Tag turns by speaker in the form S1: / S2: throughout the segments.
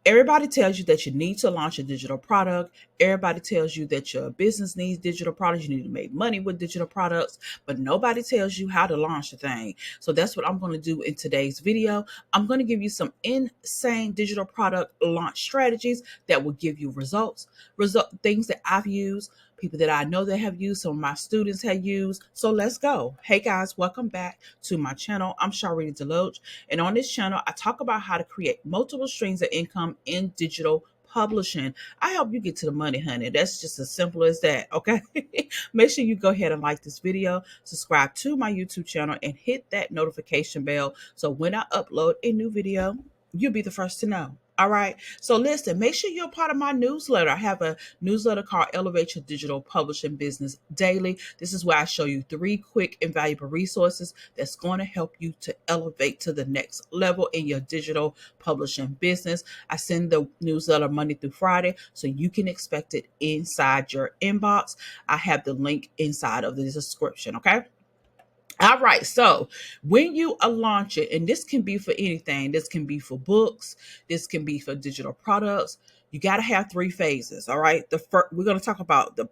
S1: Everybody tells you that you need to launch a digital product. Everybody tells you that your business needs digital products. You need to make money with digital products, but nobody tells you how to launch the thing. So that's what I'm going to do in today's video. I'm going to give you some insane digital product launch strategies that will give you things that I've used, people that I know that have used, some of my students have used. So let's go. Hey guys, welcome back to my channel. I'm Sharlrita Deloatch. And on this channel, I talk about how to create multiple streams of income in digital publishing. I help you get to the money, honey. That's just as simple as that, okay? Make sure you go ahead and like this video, subscribe to my YouTube channel, and hit that notification bell so when I upload a new video, you'll be the first to know. All right. So listen, make sure you're a part of my newsletter. I have a newsletter called Elevate Your Digital Publishing Business Daily. This is where I show you 3 quick and valuable resources that's going to help you to elevate to the next level in your digital publishing business. I send the newsletter Monday through Friday, so you can expect it inside your inbox. I have the link inside of the description. Okay. All right, so when you launch it, and this can be for anything, this can be for books, this can be for digital products. You got to have 3 phases. All right, we're going to talk about the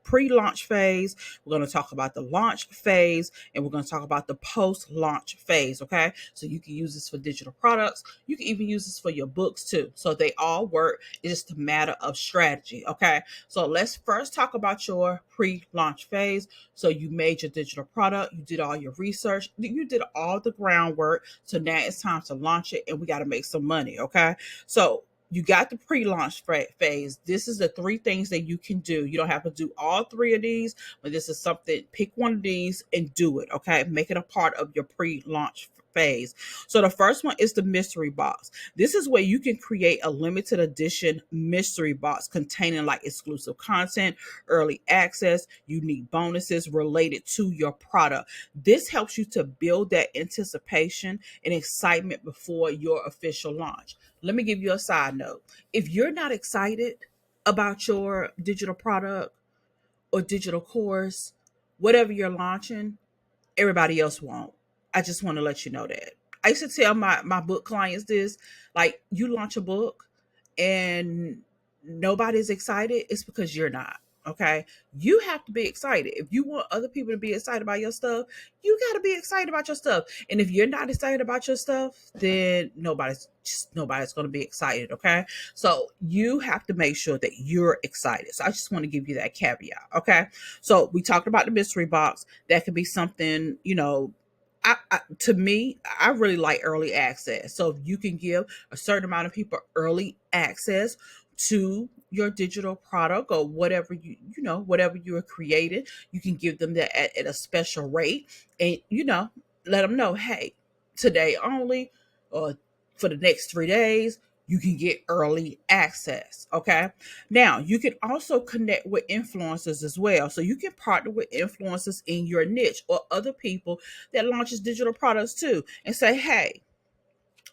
S1: pre-launch phase. We're going to talk about the launch phase, and we're going to talk about the post-launch phase. Okay, so you can use this for digital products. You can even use this for your books too. So they all work. It's just a matter of strategy. Okay, so let's first talk about your pre-launch phase. So you made your digital product, you did all your research, you did all the groundwork. So now it's time to launch it, and we got to make some money. Okay, so you got the pre-launch phase. This is the 3 things that you can do. You don't have to do all 3 of these, but this is something, pick one of these and do it. Okay, make it a part of your pre-launch phase. So the first one is the mystery box. This is where you can create a limited edition mystery box containing like exclusive content, early access, unique bonuses related to your product. This helps you to build that anticipation and excitement before your official launch. Let me give you a side note. If you're not excited about your digital product or digital course, whatever you're launching, everybody else won't. I just want to let you know that. I used to tell my book clients this, like, you launch a book and nobody's excited, it's because you're not. Okay. You have to be excited. If you want other people to be excited about your stuff, you got to be excited about your stuff. And if you're not excited about your stuff, then nobody's going to be excited. Okay. So you have to make sure that you're excited. So I just want to give you that caveat. Okay. So we talked about the mystery box. That could be something, to me, I really like early access. So if you can give a certain amount of people early access to your digital product or whatever whatever you're creating, you can give them that at a special rate, and let them know, hey, today only, or for the next 3 days, you can get early access. Okay. Now you can also connect with influencers as well. So you can partner with influencers in your niche or other people that launches digital products too, and say, hey,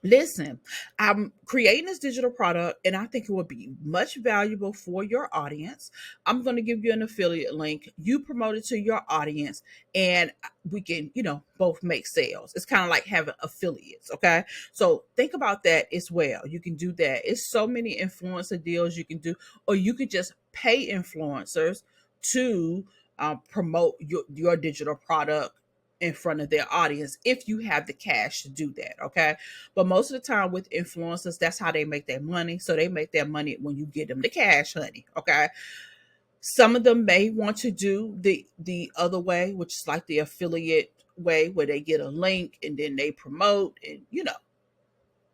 S1: listen, I'm creating this digital product and I think it would be much valuable for your audience. I'm going to give you an affiliate link. You promote it to your audience and we can, both make sales. It's kind of like having affiliates. Okay. So think about that as well. You can do that. It's so many influencer deals you can do, or you could just pay influencers to promote your digital product in front of their audience if you have the cash to do that. Okay. But most of the time with influencers, that's how they make their money. So they make their money when you get them the cash, honey. Okay. Some of them may want to do the other way, which is like the affiliate way, where they get a link and then they promote, and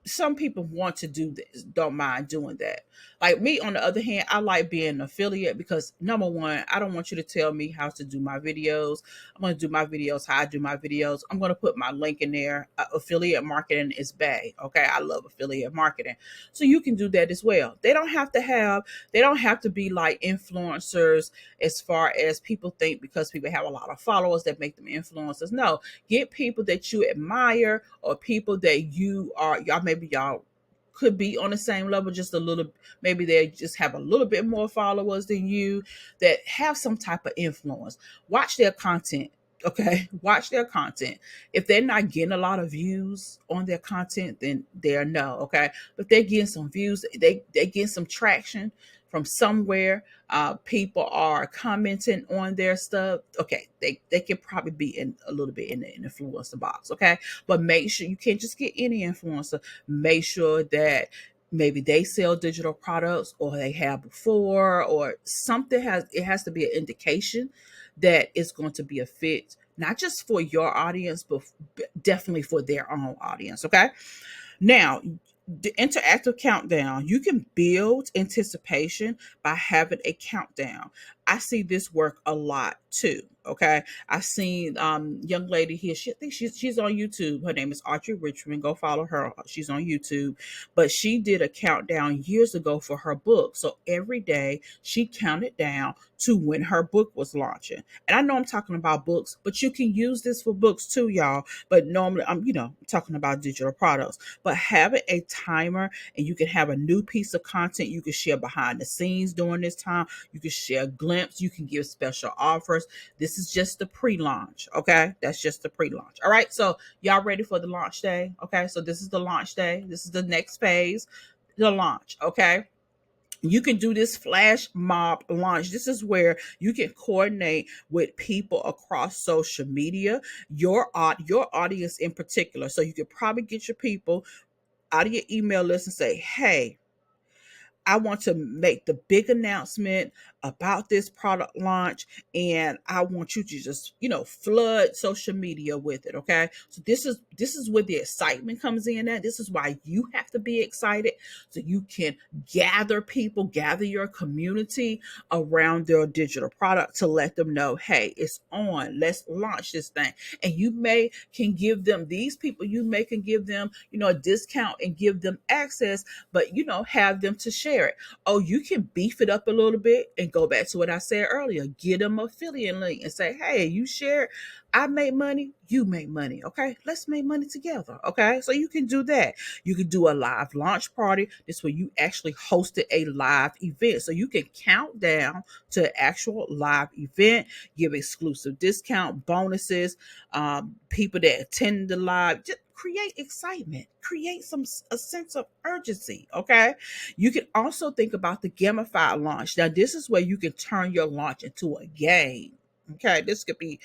S1: some people want to do this, don't mind doing that. Like me, on the other hand, I like being an affiliate because, number one, I don't want you to tell me how to do my videos. I'm going to do my videos how I do my videos. I'm going to put my link in there. Affiliate marketing is bae. Okay. I love affiliate marketing. So you can do that as well. They don't have to be like influencers as far as people think, because people have a lot of followers that make them influencers. No, get people that you admire, or people that y'all could be on the same level, just a little, maybe they just have a little bit more followers than you, that have some type of influence. Watch their content, Okay, watch their content. If they're not getting a lot of views on their content, then they're no. Okay, but they're getting some views, they get some traction from somewhere. People are commenting on their stuff. Okay, they can probably be in a little bit in the influencer box. Okay, but make sure you can't just get any influencer. Make sure that maybe they sell digital products or they have before or something. Has to be an indication that it's going to be a fit, not just for your audience, but definitely for their own audience. Okay. Now, the interactive countdown, you can build anticipation by having a countdown. I see this work a lot too. Okay. I've seen young lady here. I think she's on YouTube. Her name is Audrey Richmond. Go follow her. She's on YouTube. But she did a countdown years ago for her book. So every day she counted down to when her book was launching. And I know I'm talking about books, but you can use this for books too, y'all. But normally I'm, talking about digital products. But having a timer, and you can have a new piece of content you can share behind the scenes during this time. You can share a glimpse. You can give special offers. This is just the pre-launch. Okay. That's just the pre-launch. All right. So y'all ready for the launch day? Okay. So this is the launch day. This is the next phase, the launch. Okay. You can do this flash mob launch. This is where you can coordinate with people across social media, your audience in particular. So you could probably get your people out of your email list and say, hey, I want to make the big announcement about this product launch, and I want you to just, flood social media with it. Okay. So this is where the excitement comes in at. This is why you have to be excited, so you can gather your community around their digital product to let them know, hey, it's on. Let's launch this thing. And you may can give them, a discount and give them access, but have them to share it. Oh, you can beef it up a little bit and go back to what I said earlier. Get them affiliate link and say, hey, you share, I make money, you make money. Okay, let's make money together. Okay, so you can do that. You can do a live launch party. This way you actually hosted a live event, so you can count down to actual live event, give exclusive discount bonuses, people that attend the live. Just create excitement, create a sense of urgency. Okay, you can also think about the gamified launch. Now, this is where you can turn your launch into a game. Okay, this could be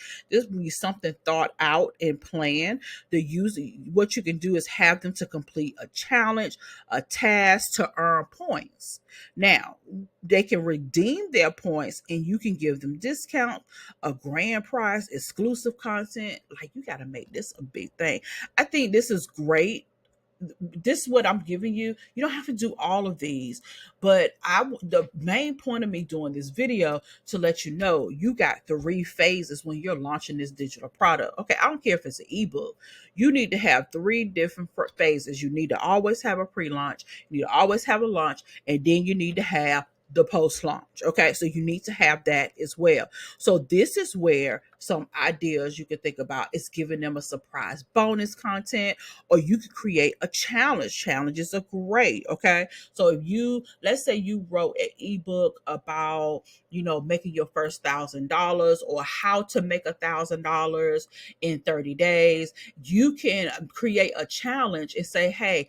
S1: something thought out and planned. The user, what you can do is have them to complete a challenge, a task to earn points. Now, they can redeem their points, and you can give them discount, a grand prize, exclusive content. Like, you got to make this a big thing. I think this is great. This is what I'm giving you. You don't have to do all of these, but the main point of me doing this video to let you know you got 3 phases when you're launching this digital product. Okay, I don't care if it's an ebook. You need to have 3 different phases. You need to always have a pre-launch. You need to always have a launch, and then you need to have the post launch. Okay, so you need to have that as well. So this is where some ideas you can think about is giving them a surprise bonus content, or you could create a challenge. Challenges are great. Okay, so if let's say you wrote an ebook about making your first $1,000, or how to make $1,000 in 30 days, you can create a challenge and say, hey,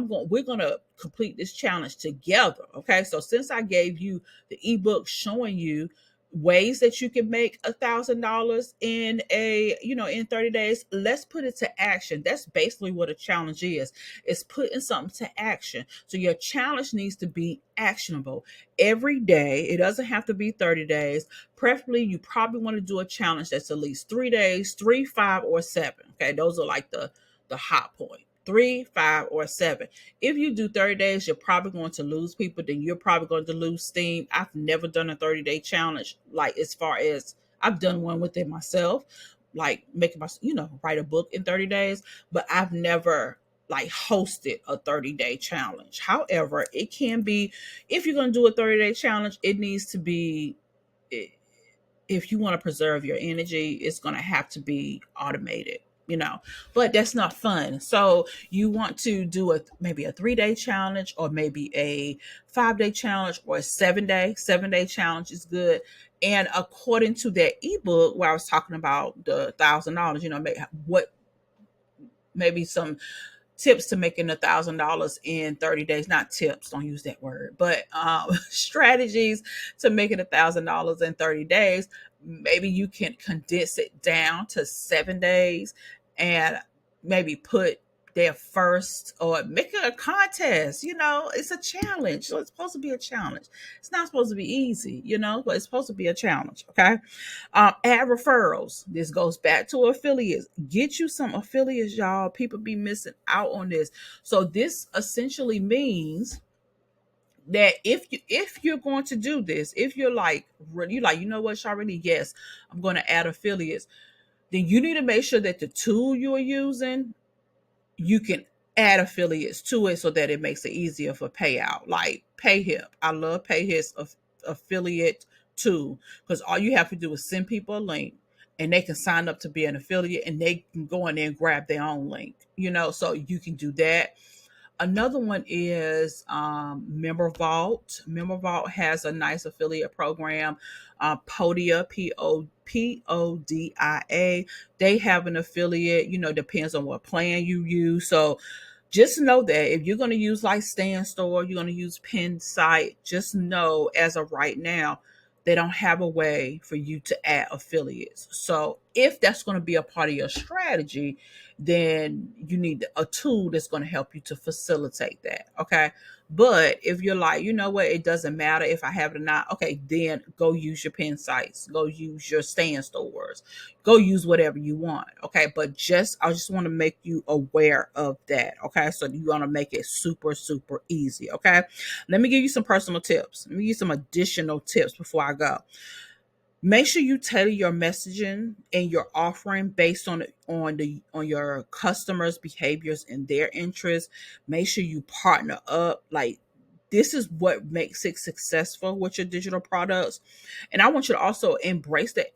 S1: we're gonna complete this challenge together. Okay, so since I gave you the ebook showing you ways that you can make $1,000 in 30 days, let's put it to action. That's basically what a challenge is. It's putting something to action. So your challenge needs to be actionable every day. It doesn't have to be 30 days. Preferably, you probably want to do a challenge that's at least 3 days, 3, 5, or 7. Okay, those are like the hot point. 3, 5, or 7. If you do 30 days, you're probably going to lose people. Then you're probably going to lose steam. I've never done a 30-day challenge. Like, as far as I've done one with it myself, like making write a book in 30 days, but I've never like hosted a 30-day challenge. However, it can be, if you're going to do a 30-day challenge, it needs to be, if you want to preserve your energy, it's going to have to be automated. you know, but that's not fun. So you want to do a maybe a 3-day challenge, or maybe a 5-day challenge, or a 7-day challenge is good. And according to that ebook where I was talking about the $1,000, what maybe some tips to making $1,000 in 30 days. Not tips, don't use that word, but strategies to making $1,000 in 30 days. Maybe you can condense it down to 7 days, and maybe put their first, or make it a contest. It's a challenge. So it's supposed to be a challenge. It's not supposed to be easy, but it's supposed to be a challenge. Okay. Add referrals. This goes back to affiliates. Get you some affiliates, y'all. People be missing out on this. So this essentially means that if you're going to do this, if you're like, really like, you know what, Sharlrita, yes, I'm going to add affiliates, then you need to make sure that the tool you're using, you can add affiliates to it so that it makes it easier for payout. Like PayHip. I love PayHip's affiliate tool, because all you have to do is send people a link, and they can sign up to be an affiliate, and they can go in there and grab their own link, so you can do that. Another one is Member Vault. Member Vault has a nice affiliate program. Podia, Podia. They have an affiliate. Depends on what plan you use. So just know that if you're going to use like Stand Store, you're going to use Pin Site, just know as of right now, they don't have a way for you to add affiliates. So if that's going to be a part of your strategy, then you need a tool that's going to help you to facilitate that. Okay. But if you're like, you know what, it doesn't matter if I have it or not, okay, then go use your Pin Sites, go use your Stand Stores, go use whatever you want. Okay. But I just want to make you aware of that. Okay. So you want to make it super, super easy. Okay. Let me give you some personal tips. Let me give you some additional tips before I go. Make sure you tailor your messaging and your offering based on your customers' behaviors and their interests. Make sure you partner up. Like, this is what makes it successful with your digital products. And I want you to also embrace the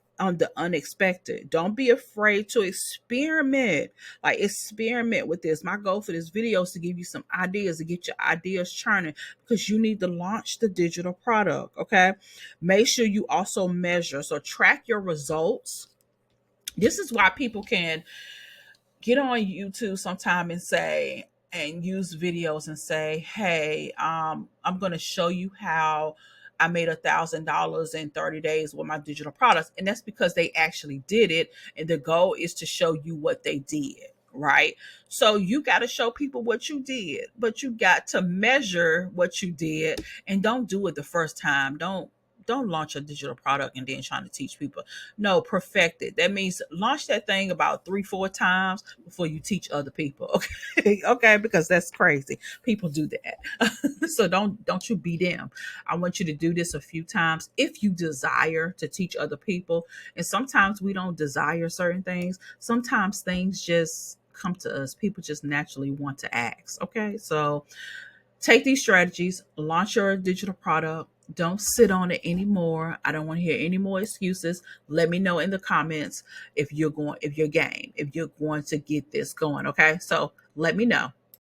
S1: unexpected. Don't be afraid to experiment. Like, experiment with this. My goal for this video is to give you some ideas, to get your ideas churning, because you need to launch the digital product. Okay. Make sure you also measure. So track your results. This is why people can get on YouTube sometime and use videos and say, hey, I'm going to show you how I made $1,000 in 30 days with my digital products. And that's because they actually did it. And the goal is to show you what they did. Right. So you got to show people what you did, but you got to measure what you did, and don't do it the first time. Don't launch a digital product and then trying to teach people. No, perfect it. That means launch that thing about 3-4 times before you teach other people. Okay. Okay, because that's crazy. People do that. So don't you be them. I want you to do this a few times if you desire to teach other people. And sometimes we don't desire certain things. Sometimes things just come to us. People just naturally want to ask. Okay. So take these strategies, launch your digital product. Don't sit on it anymore. I don't want to hear any more excuses. Let me know in the comments if you're game, if you're going to get this going. Okay. So let me know.